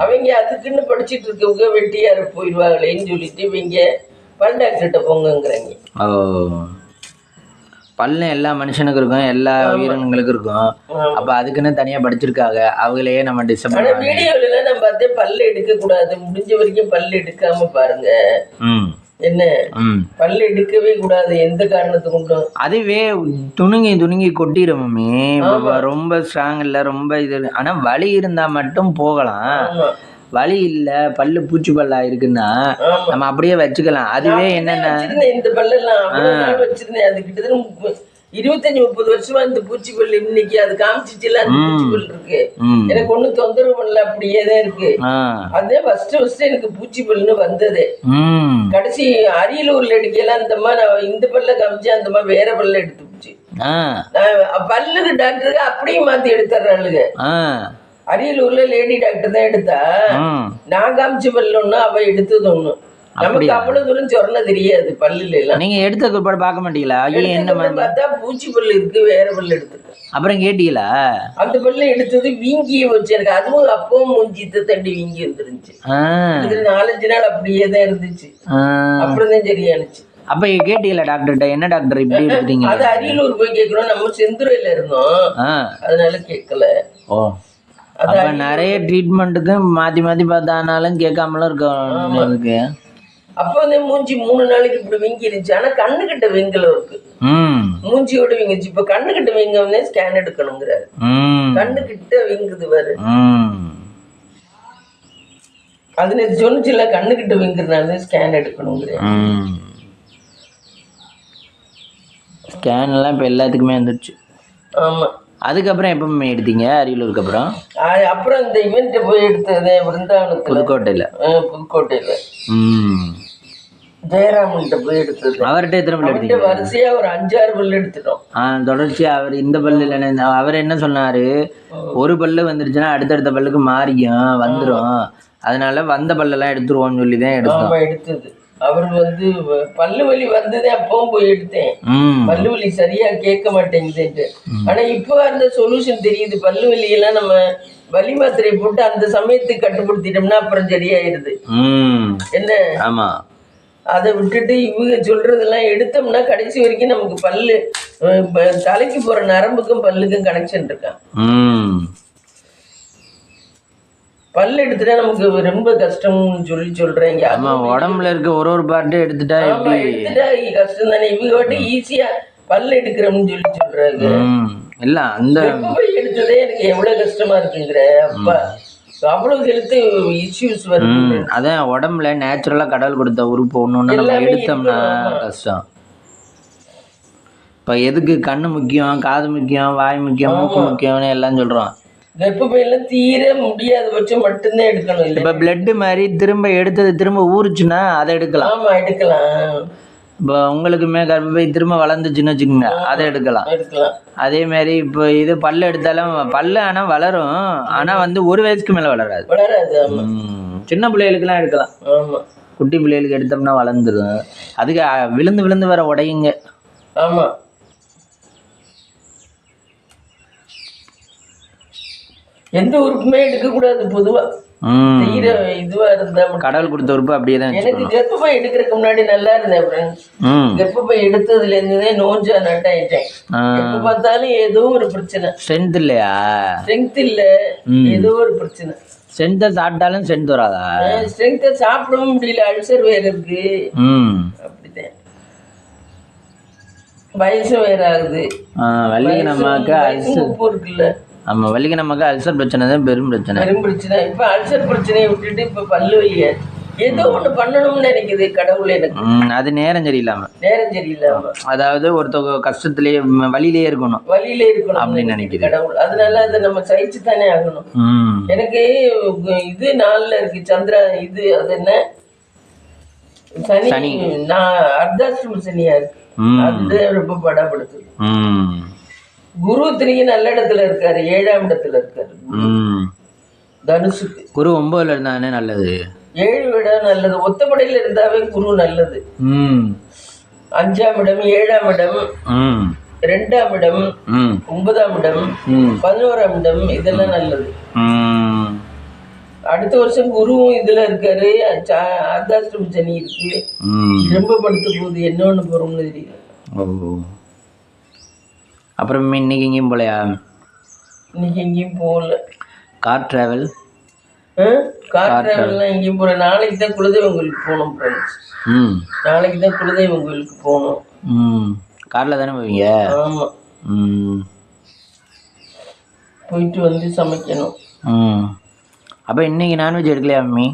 அவங்க அதுக்குன்னு படிச்சுட்டு இருக்கவங்க வெட்டியாரு போயிடுவாங்களேன்னு சொல்லிட்டு இவங்க பல் டாக்டர்கிட்ட போங்கிறாங்க. பல்லு எல்லா மனுஷனுக்கு இருக்கும், எல்லா உயிரினங்களுக்கும் இருக்கும். அப்ப அதுக்குன்னு தனியா படிச்சிருக்காங்க, அவங்களையே நம்ம டிஸ்டர்ப் பண்ணுவாங்க. வீடியோல நம்ம பார்த்தே பல்லு எடுக்க கூடாது, முடிஞ்ச வரைக்கும் பல்லு எடுக்காம பாருங்க. என்ன பல்லு எடுக்கவே கூடாது எந்த காரணத்தை கொண்டும். அதுவே துணுங்கி கொட்டிடும் மம்மி. ரொம்ப ஸ்ட்ராங் இல்ல, ரொம்ப இது. ஆனா வலி இருந்தா மட்டும் போகலாம். வலி இல்ல, பல்லு பூச்சி பல்லா இருக்குன்னா நம்ம அப்படியே வச்சுக்கலாம். அதுவே என்னன்னா இந்த பல்லெல்லாம் வச்சிருந்தேன், அது கிட்டத்தட்ட 25-30 வருஷமா இந்த பூச்சி பல்லு. இன்னைக்கு அது காமிச்சிச்சுல அந்த பூச்சி பல்லு இருக்கு, எனக்கு ஒண்ணும் தொந்தரவு பண்ணல, அப்படியே தான் இருக்கு. அதே ஃபர்ஸ்ட் எனக்கு பூச்சி பல்லுன்னு வந்தது. கடைசி அரியலூர்ல எடுக்கலாம் இந்த பல்ல காமிச்சு அந்த மாதிரி வேற பல்ல எடுத்து போச்சு. பல்லுக்கு டாக்டருக்கு அப்படியே மாத்தி எடுத்துறாளுங்க. அரியலூர்ல லேடி டாக்டர் தான் எடுத்தா, நான் காமிச்ச பல்லு ஒண்ணு, அவ எடுத்தது ஒண்ணு. நமக்கு அவ்வளவு தூரம் சொன்ன தெரியாது பல்லுல எல்லாம். நீங்க எடுத்த பிற்பாடு பார்க்க மாட்டீங்களா? என்ன பார்த்தா பூச்சி பல்லு இருக்கு, வேற பல்லு எடுத்துருக்கேன். அப்புறம் கேட்டீங்களா? அந்த பல்லு எடுத்தது வீங்கிய வச்சு எனக்கு, அதுவும் அப்பவும் மூஞ்சித்த தண்டி வீங்கி வந்துருந்துச்சு. 4-5 நாள் அப்படியே தான் இருந்துச்சு, அப்படிதான் சரியானுச்சு. அப்ப கேட்டீங்களா டாக்டர்கிட்ட, என்ன டாக்டர் இப்படி எடுத்துட்டீங்க? அது அரியலூர் போய் கேட்கிறோம், நம்ம செந்துறையில இருந்தோம், அதனால கேட்கல. அப்ப நிறைய ட்ரீட்மெண்ட்டுக்கு மாத்தி பார்த்தானாலும் கேட்காமலும் இருக்கு. அப்ப வந்து மூஞ்சி 3 நாளைக்கு இப்படி வீங்கி இருந்துச்சு. ஆனா கண்ணு கிட்ட வீங்கல இருக்கு, மூஞ்சியோட வீங்கிச்சு. இப்ப கண்ணு கிட்ட வீங்க வந்து ஸ்கேன் எடுக்கணுங்கிறாரு. கண்ணு கிட்ட வீங்குது பாரு, அது நேற்று சொன்னிச்சுல, கண்ணு கிட்ட வீங்குறதுனால ஸ்கேன் எடுக்கணுங்கிறாரு. ஸ்கேன் எல்லாம் இப்ப எல்லாத்துக்குமே வந்துருச்சு. ஆமா. அதுக்கப்புறம் எப்பவுமே எடுத்தீங்க அரியலூருக்கு அப்புறம்? அப்புறம் இந்த இவெண்ட் போய் எடுத்தது விருந்தாவனத்துல, புதுக்கோட்டையில ஜெயராமன்கிட்ட போய் எடுத்தது. அவர்கிட்ட எத்தனை பல்லு எடுத்தீங்க? வரிசையா ஒரு 5-6 பல்லு எடுத்துட்டோம் தொடர்ச்சியா. அவர் இந்த பல்லு இல்லைன்னு அவர் என்ன சொன்னாரு, ஒரு பல்லு வந்துருச்சுன்னா அடுத்தடுத்த பல்லுக்கு மாறிக்கும் வந்துடும், அதனால வந்த பல்லெல்லாம் எடுத்துருவோம்னு சொல்லி தான் எடுத்தது. அவர் வந்து பல்லு வலி வந்ததே அப்பவும் போய் எடுத்தேன், பல்லு வலி சரியா கேட்க மாட்டேங்குது. ஆனா இப்போ அந்த சொல்யூஷன் தெரியுது, பல்லு வலியெல்லாம் நம்ம வலி மாத்திரை போட்டு அந்த சமயத்துக்கு கட்டுப்படுத்திட்டோம்னா அப்புறம் சரியாயிருது. என்ன ஆமா, அதை விட்டுட்டு இவங்க சொல்றதெல்லாம் எடுத்தோம்னா கடைசி வரைக்கும் நமக்கு பல்லு தலைக்கு போற நரம்புக்கும் பல்லுக்கும் கனெக்ஷன் இருக்கான். பல்லு எடுத்துட்டா நமக்கு ரொம்ப கஷ்டம்னு சொல்றீங்க. ஆமா, உடம்புல இருக்க ஒரு பார்ட்டு எடுத்துட்டா கஷ்டம் தானே. இவங்க வந்து ஈஸியா பல்லு எடுக்கிறோம்னு சொல்றாங்க. இல்ல அந்த எடுத்ததே எனக்கு எவ்வளவு கஷ்டமா இருக்குங்கிற. அப்பா அவ்வளவு ஹெல்த் இஷ்யூஸ் வருது. அதான் உடம்புல நேச்சுரலா கடவுள் கொடுத்த உறுப்பு ஒண்ணு நம்ம எடுத்தோம்னா கஷ்டம். இப்ப எதுக்கு கண்ணு முக்கியம், காது முக்கியம், வாய் முக்கியம், மூக்கு முக்கியம்னு எல்லாம் சொல்றோம். கர்ப்பப்பையெல்லாம் தீர முடியாத பட்சம் மட்டும்தான் எடுக்கணும். இப்ப பிளட் மாதிரி திரும்ப எடுத்தது திரும்ப ஊறுச்சுன்னா அதை எடுக்கலாம். ஆமா எடுக்கலாம். இப்போ உங்களுக்குமே கர்ப்பப்பை திரும்ப வளர்ந்துச்சுன்னு வச்சுக்கோங்க, அதை எடுக்கலாம். அதே மாதிரி இப்போ இது பல்லு எடுத்தாலும் பல்லு ஆனா வளரும், ஆனா வந்து 1 வயசுக்கு மேல வளராது. வளராது. சின்ன பிள்ளைகளுக்குலாம் எடுக்கலாம். குட்டி பிள்ளைகளுக்கு எடுத்தோம்னா வளர்ந்துடும். அதுக்கு விழுந்து விழுந்து வர உடையுங்க. ஆமா, எந்த உறுப்புமே எடுக்கக்கூடாது பொதுவா. தீர இதுவா இருந்தா கடவுள் கொடுத்த உறுப்பு அப்படியே தான். எனக்கு கர்ப்பப்பை எடுக்கிறதுக்கு முன்னாடி நல்லா இருந்தேன் ஃப்ரெண்ட்ஸ். கர்ப்பப்பை எடுத்ததுல இருந்ததே நோஞ்சா நட்டாயிட்டேன். எப்ப பார்த்தாலும் ஏதோ ஒரு பிரச்சனை. ஸ்ட்ரென்த் இல்லையா? ஸ்ட்ரென்த் இல்ல, ஏதோ ஒரு பிரச்சனை. ஸ்ட்ரென்த்தை சாப்பிட்டாலும் ஸ்ட்ரென்த் வராதா? ஸ்ட்ரென்த்தை சாப்பிடவும் முடியல, அல்சர் வேற இருக்கு. அப்படிதான், வயசும் வேற ஆகுது. வள்ளிக்கு நமக்கு அல்சர் உப்பு இருக்குல்ல. ஆமா, வள்ளிக்கு நமக்கு அல்சர் பிரச்சனை தான் பெரும் பிரச்சனை. இப்ப அல்சர் பிரச்சனையை விட்டுட்டு இப்ப பல்லு வலிய ஏதோ ஒண்ணு பண்ணணும்னு நினைக்குது கடவுள் எனக்கு. அது நேரம் சரியில்லாம அதாவது ஒருத்தவங்க கஷ்டத்திலேயே வழியிலே இருக்கணும் அப்படின்னு நினைக்குது கடவுள். அதனால அதை நம்ம சகிச்சு தானே ஆகணும். எனக்கு இது நாள்ல இருக்கு சந்திரா, இது அது என்ன சனி, நான் அர்த்தாஷ்டம சனியா இருக்கு. அதுதான் ரொம்ப படப்படுத்துது. குரு திரும்பி நல்ல இடத்துல இருக்காரு, 7ஆம் இடத்துல இருக்காரு. தனுசுக்கு குரு 9ல இருந்தானே நல்லது. 7 விட நல்லது. ஒத்தப்படையில இருந்தாவே குரு நல்லது. 5ஆம் இடம், 7ஆம் இடம், 2ஆம் இடம், 9ஆம் இடம், 11ஆம் இடம், இதெல்லாம் நல்லது. அடுத்த வருஷம் குருவும் இதுல இருக்காரு, அர்த்தாஷ்டம சனி இருக்கு. ரொம்ப படுத்த போகுது, என்ன ஒண்ணு போறோம்னு தெரியல. அப்புறம் இன்னைக்கு எங்கேயும் போலையா? இன்னைக்கு எங்கேயும் போகல. Car travel? கார் டிராவல்லாம் எங்கேயும் போகல. நாளைக்கு தான் குலதெய்வம் கோயிலுக்கு போகணும் ஃப்ரெண்ட்ஸ். நாளைக்கு தான் குலதெய்வம் கோயிலுக்கு போகணும். காரில் தானே போவீங்க? ஆமாம், போயிட்டு வந்து சமைக்கணும். அப்போ இன்னைக்கு நான்வெஜ் எடுக்கலையா மம்மி?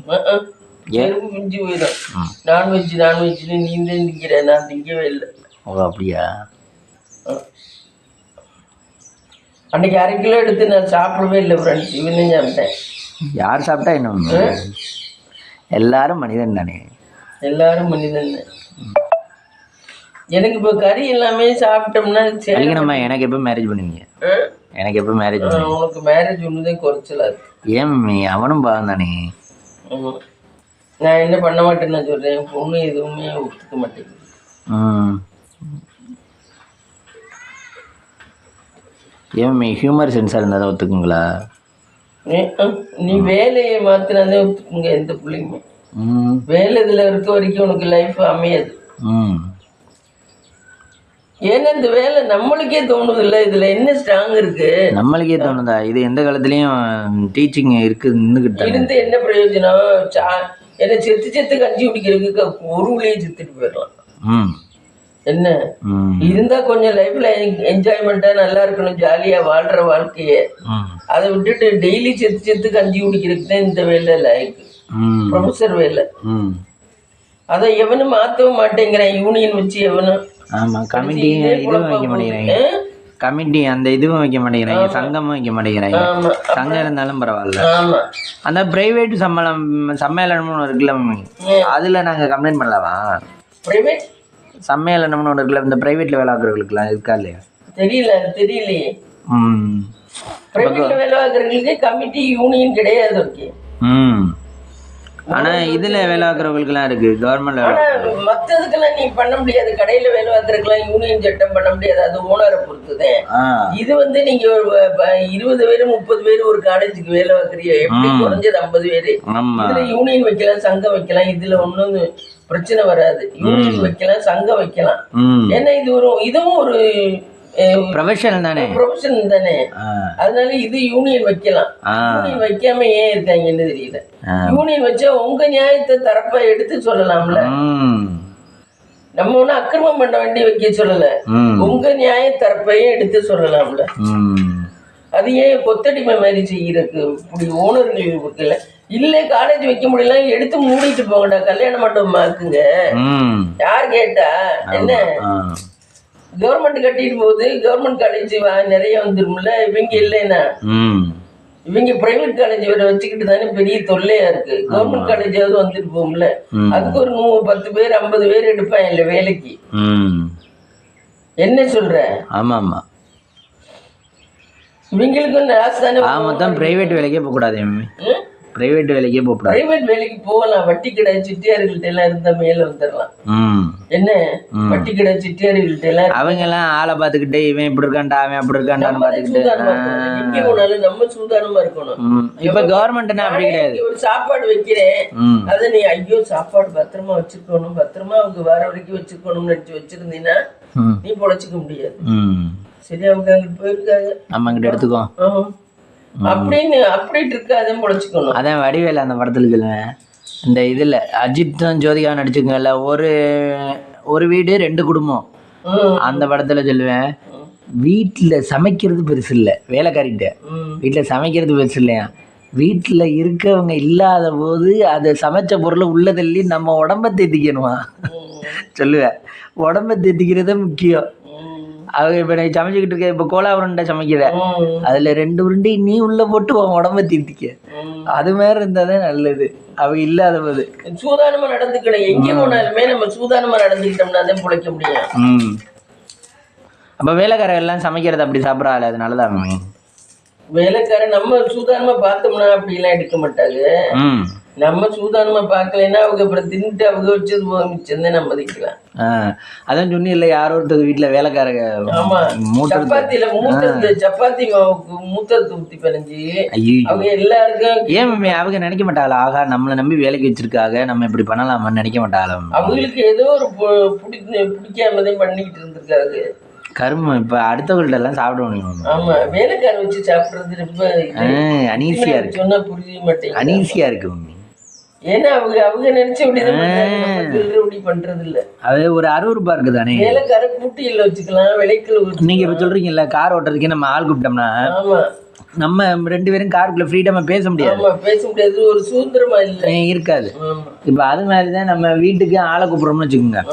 எறும்பு பிஞ்சு போயிடும். நான்வெஜ்னு நீ தான் திங்கிற, நான் திங்கவே இல்லை. ஓ அப்படியா? அன்னைக்கு 1/2 கிலோ எடுத்து நான் சாப்பிடவே இல்லை ஃப்ரெண்ட்ஸ். இவனையும் சாப்பிட்டேன். யார் சாப்பிட்டா என்ன? எல்லாரும் மனிதன் தானே. எல்லாரும் மனிதன். எனக்கு இப்போ கறி எல்லாமே சாப்பிட்டோம்னா சரி. நம்ம எனக்கு எப்போ மேரேஜ் பண்ணுவீங்க? எனக்கு எப்போ மேரேஜ்? உனக்கு மேரேஜ் ஒன்றுதான் குறைச்சலா இருக்கு. ஏன் மம்மி? அவனும் பாவம் தானே. நான் என்ன பண்ண மாட்டேன்னு நான் சொல்கிறேன். என் பொண்ணு எதுவுமே ஒத்துக்க மாட்டேங்குது. ஏன் ஹியூமர் சென்ஸாக இருந்தால் தான் ஒத்துக்குங்களா? நீ வேலையை மாற்றினாதே ஒத்துக்குங்க எந்த பிள்ளைங்க. வேலை இதில் இருக்க வரைக்கும் உனக்கு லைஃப் அமையாது. ஏன்னா இந்த வேலை நம்மளுக்கே தோணுது இல்லை, இதில் என்ன ஸ்ட்ராங் இருக்கு? நம்மளுக்கே தோணுதா? இது எந்த காலத்துலேயும் டீச்சிங் இருக்குன்னு இருந்து என்ன பிரயோஜனம்? என்ன செத்து கஞ்சி குடிக்கிறதுக்கு ஒரு வழியே செத்துட்டு போயிடலாம். என்ன இருந்தா கொஞ்சம் லைஃப்ல என்ஜாய்மெண்டா நல்லா இருக்கணும், ஜாலியா வாழ்ற வாழ்க்கைய. அதை விட்டுட்டு டெய்லி செத்து கஞ்சி குடிக்கிறதுக்கு தான் இந்த வேலை லைக் ப்ரொஃபஸர் வேலை. அதை எவனும் மாற்றவும் மாட்டேங்கிறான், யூனியன் வச்சு எவனும். ஆமா, கமிட்டி இதுவும் வைக்க மாட்டேங்கிறாங்க. கமிட்டி அந்த இதுவும் வைக்க மாட்டேங்கிறாங்க, சங்கமும் வைக்க மாட்டேங்கிறாங்க. சங்கம் இருந்தாலும் பரவாயில்ல. அந்த பிரைவேட் சம்மேளனம்னு ஒன்று இருக்குல்ல, அதுல நாங்க கம்ப்ளைண்ட் பண்ணலாமா? பிரைவேட் சம்மேளனம்னு ஒன்று இருக்குல்ல, இந்த பிரைவேட்ல வேலை பார்க்குறவங்களுக்குலாம் இருக்கா இல்லையா? தெரியலையே. பிரைவேட்ல வேலை பார்க்குறவங்களுக்கு கமிட்டி யூனியன் கிடையாது. ஓகே. ஆனா இதுல வேலை பார்க்குறவங்களுக்குலாம் இருக்கு, கவர்மெண்ட்ல. ஆனா மற்றதுக்கெல்லாம் நீ பண்ண முடியாது. கடையில வேலை பார்க்குறதுக்கெல்லாம் யூனியன் சட்டம் பண்ண முடியாது, அது ஓனரை பொறுத்துதான். இது வந்து நீங்க 20 பேர் 30 பேர் ஒரு காலேஜுக்கு வேலை பார்க்குறீங்க, எப்படி குறைஞ்சது 50 பேரு. இதுல யூனியன் வைக்கலாம், சங்கம் வைக்கலாம். இதுல ஒன்றும் பிரச்சனை வராது. யூனியன் வைக்கலாம், சங்கம் வைக்கலாம். ஏன்னா இதுவும் ஒரு ப்ரொஃபஷனல் தானே. அதனால இது யூனியன் வைக்கலாம். யூனியன் வைக்காம ஏன் இருக்காங்கன்னு தெரியல. யூனியன் வச்சா உங்க நியாயத்தை தரப்பா எடுத்து சொல்லலாம்ல. நம்ம ஒன்னும் அக்கிரமம் பண்ண வேண்டி வைக்க சொல்லல, உங்க நியாய தரப்பையும் எடுத்து சொல்லலாம்ல. அது ஏன் கொத்தடிமை மாதிரி செய்யறதுக்கு இப்படி ஓனர்கள் இருக்குல்ல. இல்ல காலேஜ் வைக்க முடியல, எடுத்து மூடிட்டு போங்கடா, கல்யாண மண்டபம் ஆக்குங்க. யார் கேட்டா என்ன? கவர்மெண்ட் கட்டிட்டு போகுது, கவர்மெண்ட் காலேஜ் நிறைய வந்துரும்ல. இவங்க இல்லைன்னா இவங்க பிரைவேட் காலேஜ் வேற வச்சுக்கிட்டு தானே பெரிய தொல்லையா இருக்கு. கவர்மெண்ட் காலேஜாவது வந்துட்டு போகும்ல. அதுக்கு ஒரு 10 பேர் 50 பேர் எடுப்பான் இல்ல வேலைக்கு. என்ன சொல்ற? ஆமா ஆமா, இவங்களுக்கு மொத்தம் பிரைவேட் வேலைக்கே போக கூடாது. பிரைவேட் வேலைக்கே போகக்கூடாது. பிரைவேட் வேலைக்கு போகலாம், வட்டி கடை சிட்டியார்கள்ட்ட எல்லாம் இருந்தா மேல வந்துடலாம். என்ன வட்டி கடை சிட்டியார்கள்ட்ட எல்லாம் அவங்க எல்லாம் ஆளை பார்த்துக்கிட்டே இவன் இப்படி இருக்கான்டா அவன் அப்படி இருக்கான்டான்னு பார்த்துக்கிட்டு எங்க போனாலும் நம்ம சூதானமா இருக்கணும். இப்ப கவர்மெண்ட்னா அப்படி கிடையாது. ஒரு சாப்பாடு வைக்கிறேன், அதை நீ ஐயோ சாப்பாடு பத்திரமா வச்சிருக்கணும், பத்திரமா அவங்க வர வரைக்கும் வச்சிருக்கணும்னு நினைச்சு வச்சிருந்தீங்கன்னா நீ பொழைச்சிக்க முடியாது. சரி அவங்க அங்கிட்டு போயிருக்காங்க, நம்ம அங்கிட்ட எடுத்துக்கோ அப்படின்னு அப்படிட்டு இருக்காதே பொழைச்சிக்கணும். அதான் வடிவேல அந்த படத்துல சொல்லுவேன், இந்த இதில் அஜித்தும் ஜோதிகா நடிச்சுக்கல, ஒரு வீடு 2 குடும்பம், அந்த படத்தில் சொல்லுவேன், வீட்டில் சமைக்கிறது பெருசு இல்லை, வேலைக்காரிட்ட வீட்டில் சமைக்கிறது பெருசு இல்லையா, வீட்டில் இருக்கவங்க இல்லாத போது அதை சமைச்ச பொருளை உள்ள தள்ளி நம்ம உடம்ப தேத்திக்கணுமா சொல்லுவேன். உடம்ப தேத்திக்கிறதே முக்கியம். அவங்க இப்போ நான் சமைச்சிக்கிட்டு இருக்க, இப்போ கோலா உருண்டை சமைக்கிற, அதில் 2 உருண்டை நீ உள்ளே போட்டு உன் உடம்ப தீர்த்திக்க, அது மாதிரி இருந்தால் தான் நல்லது. அவங்க இல்லாத போது சூதானமாக நடந்துக்கணும். எங்கே போனாலுமே நம்ம சூதானமாக நடந்துக்கிட்டோம்னா தான் பிழைக்க முடியும். அப்போ வேலைக்காரர்கள் எல்லாம் சமைக்கிறது அப்படி சாப்பிட்றாள், அதனால தான் வேலைக்காரன் நம்ம சூதானமாக பார்த்தோம்னா அப்படிலாம் எடுக்க மாட்டாங்க. நம்ம சூதானமா பார்க்கலைன்னா அவங்க அப்புறம் தின்ட்டு அவங்க வச்சது மிச்சம் நம்ம மதிக்கலாம். அதான் சொன்னி இல்லை, யாரோ ஒருத்தர் வீட்டுல வேலைக்காரங்க சப்பாத்தியில சப்பாத்தி மாவுக்கு மூத்தத்தை ஊத்தி பிணைஞ்சு அவங்க எல்லாருக்கும் ஏன் அவங்க நினைக்க மாட்டாங்களா, ஆகா நம்மளை நம்பி வேலைக்கு வச்சிருக்காங்க நம்ம இப்படி பண்ணலாமான்னு நினைக்க மாட்டாங்களா? அவங்களுக்கு ஏதோ ஒரு பிடிக்காமதான் பண்ணிக்கிட்டு இருந்திருக்காங்க. கருமம் இப்ப அடுத்தவங்கள்ட்ட எல்லாம் சாப்பிடணும். ஆமா, வேலைக்கார வச்சு சாப்பிடுறது ரொம்ப அனீசியா இருக்கு, சொன்னா புரிய மாட்டேங்குது, அனீசியா இருக்கு. ஏன்னா அவங்க நினைச்ச அப்படி பண்றது இல்ல, அது ஒரு அருவருப்பா இருக்குதானே. வேலைக்கார கூட்டியில வச்சுக்கலாம், விளைக்கல். நீங்க இப்ப சொல்றீங்கல்ல கார் ஓட்டுறதுக்கே நம்ம ஆள் கூப்பிட்டோம்னா நம்ம 2 பேரும் காருக்குள்ள ஃப்ரீடமா பேச முடியாது, ஒரு சுதந்திரமா இல்ல இருக்காது. இப்ப அது மாதிரிதான் நம்ம வீட்டுக்கு ஆளை கூப்பிடுறோம்னு வச்சுக்கோங்க.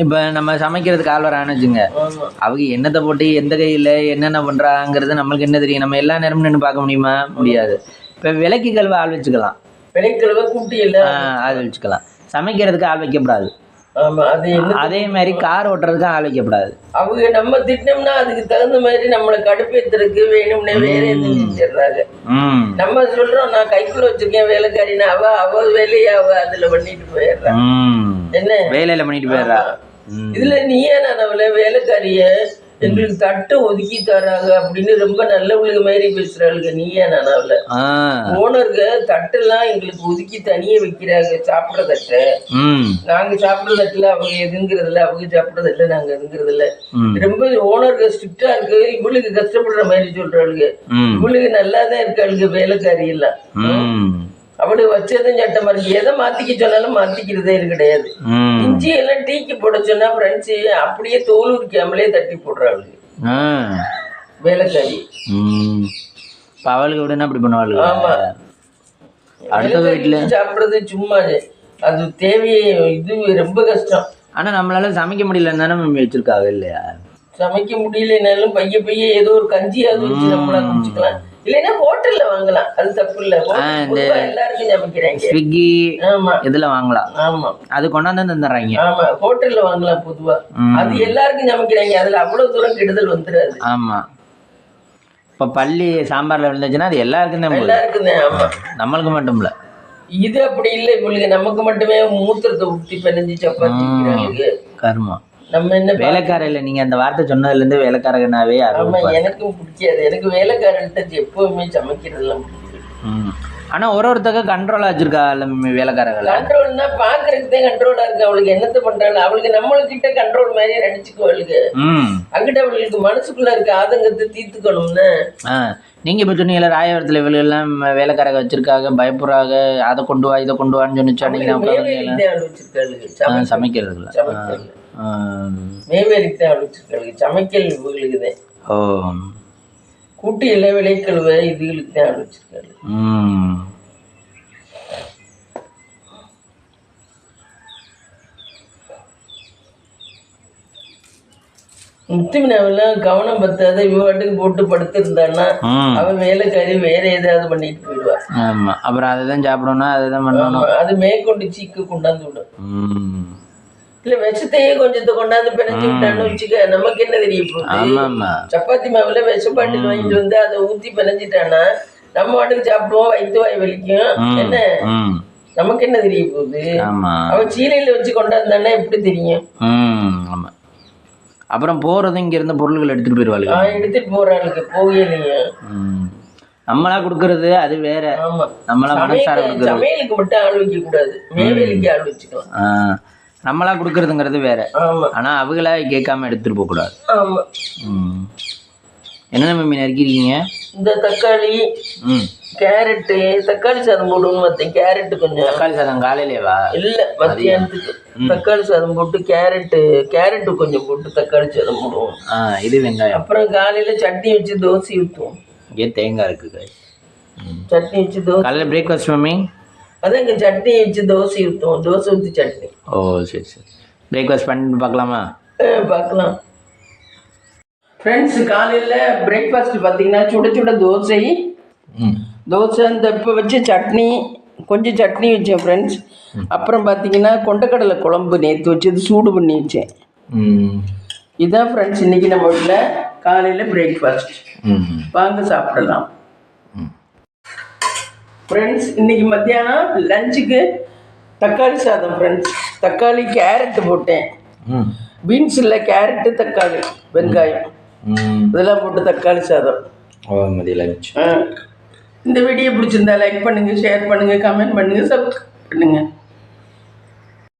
இப்ப நம்ம சமைக்கிறதுக்கு ஆள் வரான்னு வச்சுங்க, அவங்க என்னத்தை போட்டு எந்த கையில என்னென்ன பண்றாங்கிறது நம்மளுக்கு என்ன தெரியும்? நம்ம எல்லா நேரமும் நின்று பார்க்க முடியுமா? முடியாது. இப்ப விலைக்கு கழுவ ஆள் வச்சுக்கலாம், விலைக்கழுவ கூட்டி ஆள் வச்சுக்கலாம், சமைக்கிறதுக்கு ஆள் வைக்கப்படாது. அதே மாதிரி கார் ஓட்டுறதுக்கு ஆள் வைக்கப்படாது. அவங்க நம்ம திட்டம்னா அதுக்கு தகுந்த மாதிரி நம்மளை கடுப்பேத்துறதுக்கு வேணும்னே வேற செஞ்சிடுறாங்க. நம்ம சொல்றோம் நான் கைக்குள்ள வச்சிருக்கேன் வேலைக்காரின்னு, அவ வேலையை அதுல பண்ணிட்டு போயிடுறான். என்ன வேலையில பண்ணிட்டு போயிடுறா. இதுல நீயே நான் அவளை வேலைக்காரிய எங்களுக்கு தட்டு ஒதுக்கி தராங்க அப்படின்னு ரொம்ப நல்லவங்களுக்கு மாதிரி பேசுறாளுங்க. நீயே நான் அவளை ஓனருக்கு தட்டெல்லாம் எங்களுக்கு ஒதுக்கி தனியே வைக்கிறாங்க, சாப்பிட்ற தட்டை. நாங்க சாப்பிட்ற தட்டுல அவங்க எதுங்கிறதுல, அவங்க சாப்பிட்றது இல்லை, நாங்க எதுங்கிறதுல. ரொம்ப ஓனருக்கு ஸ்ட்ரிக்டா இருக்கு, இவளுக்கு கஷ்டப்படுற மாதிரி சொல்றாளுங்க. இவளுக்கு நல்லாதான் இருக்காளுங்க வேலைக்காரி எல்லாம். அவளுக்கு வச்சதும் சட்டமா இருக்கு, எதை மாத்திக்க சொன்னாலும் மாத்திக்கிறதே கிடையாது. இஞ்சி எல்லாம் டீக்கு போட சொன்னா ஃப்ரெண்ட்ஸு அப்படியே தோல் உரிக்காமலே தட்டி போடுறாள் வேலைக்காரி. அவளுக்கு விட அப்படி பண்ணுவாள். ஆமா, அடுத்த வீட்டுல சாப்பிடுறது சும்மா அது தேவையே, இது ரொம்ப கஷ்டம். ஆனா நம்மளால சமைக்க முடியலன்னு தானே வச்சிருக்காங்க இல்லையா? சமைக்க முடியலனாலும் பைய ஏதோ ஒரு கஞ்சியாவது வச்சு நம்மளா குடிச்சுக்கலாம், இல்லைன்னா ஹோட்டல்ல வாங்கலாம், அது தப்பு இல்ல. எல்லாருக்கும் சமைக்கிறாங்க, ஸ்விக்கி இதுல வாங்கலாம். ஆமா, அது கொண்டாந்து தந்துடுறாங்க. ஆமா, ஹோட்டல்ல வாங்கலாம் பொதுவா, அது எல்லாருக்கும் சமைக்கிறாங்க, அதுல அவ்வளவு தூரம் கெடுதல் வந்துடாது. ஆமா, இப்ப பள்ளி சாம்பார்ல விழுந்துச்சுன்னா அது எல்லாருக்கும் தான், எல்லாருக்கும் தான். ஆமா, நம்மளுக்கு மட்டும் இல்ல. இது அப்படி இல்லை, இவங்களுக்கு நமக்கு மட்டுமே மூத்திரத்தை ஊற்றி பிணைஞ்சு சப்பாத்தி. கர்மா. நம்ம என்ன வேலைக்கார இல்லை, நீங்க அந்த வார்த்தை சொன்னதுல இருந்து வேலைக்காரனாவே. ஆமா, எனக்கும் பிடிக்காது, எனக்கு வேலைக்காரன் எப்பவுமே சமைக்கிறதுலாம் பிடிக்கும். ஆனா ஒருத்தக்க கண்ட்ரோலா வச்சிருக்கா வேலைக்காரர்கள். கண்ட்ரோல்னா பாக்குறதுக்கு கண்ட்ரோலா இருக்கு, அவளுக்கு என்னத்த பண்றாங்க, அவளுக்கு நம்மளுக்கிட்ட கண்ட்ரோல் மாதிரி நடிச்சுக்குவாளுக்கு. அங்கிட்ட அவளுக்கு மனசுக்குள்ள இருக்க ஆதங்கத்தை தீர்த்துக்கணும்னு. நீங்க இப்ப சொன்னீங்கல்ல ராயபுரத்துல இவங்க எல்லாம் வேலைக்காரங்க வச்சிருக்காங்க, பயப்படுறாங்க, அதை கொண்டு வா இதை கொண்டு வான்னு சொன்னிச்சா? சமைக்கிறதுல மேவேலிக்கு வச்சிருக்காளுங்க, சமைக்கல் இவங்களுக்குதான். கூட்டி எல்லாம் விளைக்கழுவ இதுகளுக்கு தான் வச்சிருக்காரு. முத்துமினாவெல்லாம் கவனம் பத்தாத இவாட்டுக்கு போட்டு படுத்திருந்தான்னா அவன் வேலைக்காரி வேற ஏதாவது பண்ணிட்டு போயிடுவா. ஆமா, அப்புறம் அதைதான் சாப்பிடணும், அதைதான் பண்ணணும். அது மேற்கொண்டு சீக்கு கொண்டாந்து விடும். இல்ல விஷத்தையே கொஞ்சத்தை கொண்டாந்து பிணைஞ்சு விட்டான்னு வச்சுக்க, நமக்கு என்ன தெரியும்? சப்பாத்தி மாவுல விஷ பாட்டில் வாங்கிட்டு வந்து அதை ஊத்தி பிணைஞ்சிட்டானா நம்ம வாட்டுக்கு சாப்பிடுவோம், வயிற்று வாய் வலிக்கும். என்ன நமக்கு என்ன தெரிய போகுது? அவன் சீலையில வச்சு கொண்டாந்தானே எப்படி தெரியும்? ஆமா. அப்புறம் போறது இங்க இருந்த பொருள்கள் எடுத்துட்டு போயிருவாளுங்க. எடுத்துட்டு போறாளுக்கு போகலையே. நம்மளா கொடுக்கறது அது வேற. நம்மளா மனசார கொடுக்கறது. சமையலுக்கு மட்டும் ஆள் வைக்க கூடாது, மேவேலிக்கு ஆள் வச்சுக்கலாம். நம்மளா கொடுக்கறதுங்கிறது வேற. ஆனா அவங்களா கேட்காம எடுத்துட்டு போக கூடாது. என்னென்ன மம்மி நறுக்கிறீங்க? இந்த தக்காளி, கேரட்டு, தக்காளி சாதம் போடுவோம்னு பார்த்தேன். கேரட்டு கொஞ்சம். தக்காளி சாதம் காலையிலேவா? இல்லை, மத்தியானத்துக்கு தக்காளி சாதம் போட்டு கேரட்டு கொஞ்சம் போட்டு தக்காளி சாதம் போடுவோம். இது வெங்காயம். அப்புறம் காலையில் சட்னி வச்சு தோசை ஊற்றுவோம். இங்கே தேங்காய் இருக்குது. சட்னி வச்சு தோசை. காலையில் பிரேக்ஃபாஸ்ட் மம்மி? அதான் இங்கே சட்னி வச்சு தோசை ஊற்றுவோம். தோசை ஊற்றி சட்னி. ஓ சரி சரி. பிரேக்ஃபாஸ்ட் பண்ணி பார்க்கலாமா? பார்க்கலாம். ஃப்ரெண்ட்ஸ், காலையில் பிரேக்ஃபாஸ்ட் பார்த்தீங்கன்னா சுட சுட தோசை. அந்த இப்போ வச்ச சட்னி, கொஞ்சம் சட்னி வச்சேன் ஃப்ரெண்ட்ஸ். அப்புறம் பார்த்தீங்கன்னா கொண்டக்கடலை குழம்பு நேற்று வச்சது சூடு பண்ணி வச்சேன். இதுதான் ஃப்ரெண்ட்ஸ் இன்றைக்கி நம்ம வீட்டில் காலையில் பிரேக்ஃபாஸ்ட். வாங்க சாப்பிடலாம். ஃப்ரெண்ட்ஸ், இன்றைக்கி மத்தியானம் லஞ்சுக்கு தக்காளி சாதம் ஃப்ரெண்ட்ஸ். தக்காளி கேரட்டு போட்டேன். பீன்ஸ் இல்லை, கேரட்டு, தக்காளி, வெங்காயம் இதெல்லாம் போட்டு தக்காளி சாதம். மதிய லஞ்ச். இந்த வீடியோ பிடிச்சிருந்தா லைக் பண்ணுங்கள், ஷேர் பண்ணுங்கள், கமெண்ட் பண்ணுங்கள், சப்ஸ்கிரைப் பண்ணுங்கள்.